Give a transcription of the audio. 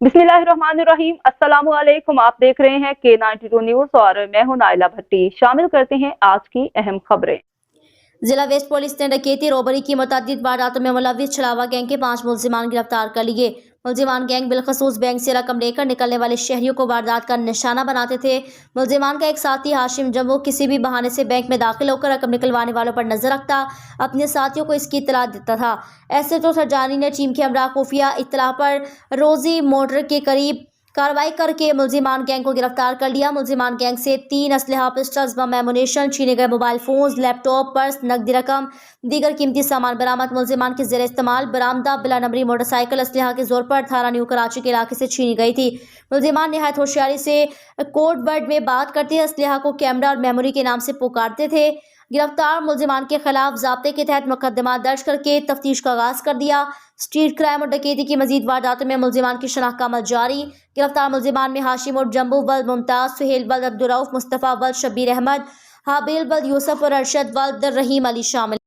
बिस्मिल्लाहिर्रहमानिर्रहीम। अस्सलामु अलैकुम। आप देख रहे हैं K92 न्यूज और मैं हूं नाइला भट्टी। शामिल करते हैं आज की अहम खबरें। जिला वेस्ट पुलिस ने डकैती रोबरी की मुतअद्दिद वारदातों में मुलव्विस छलावा गैंग के 5 मुलजिमान गिरफ्तार कर लिए। मुलजिमान गैंग बिलखसूस बैंक से रकम लेकर निकलने वाले शहरियों को वारदात का निशाना बनाते थे। मुलजिमान का एक साथी हाशिम जम्मू किसी भी बहाने से बैंक में दाखिल होकर रकम निकलवाने वालों पर नजर रखता अपने साथियों को इसकी इत्तला देता था। एसएचओ सरजानी ने टीम के हमरा खुफिया इत्तला पर रोजी मोटर के करीब कार्रवाई करके मुलजिमान गैंग को गिरफ्तार कर लिया। मुलजिमान गैंग से 3 असलहा, पिस्टल्स, बम एमुनेशन, छीने गए मोबाइल फोन्स, लैपटॉप, पर्स, नकदी रकम, दीगर कीमती सामान बरामद। मुलजिमान के ज़ेर इस्तेमाल बरामदा बिला नंबरी मोटरसाइकिल असलहा के जोर पर थाना न्यू कराची के इलाके से छीनी गई थी। मुलजिमान निहायत होशियारी से कोड वर्ड में बात करते असलहा को कैमरा और मेमोरी के नाम से पुकारते थे। गिरफ्तार मुलजिमान के खिलाफ ज़ाब्ते के तहत मुकदमा दर्ज करके तफ्तीश का आगाज कर दिया। स्ट्रीट क्राइम और डकैती की मजीद वारदातों में मुलजिमान की शनाख्त का अमल जारी। गिरफ्तार मुलजिमान में हाशिम और जम्बू वल्द मुमताज, सुहेल वल्द अब्दुर्रऊफ, मुस्तफ़ा वल्द शब्बीर अहमद, हाबिल वल्द यूसुफ और अरशद वल्द रहीम अली शामिल।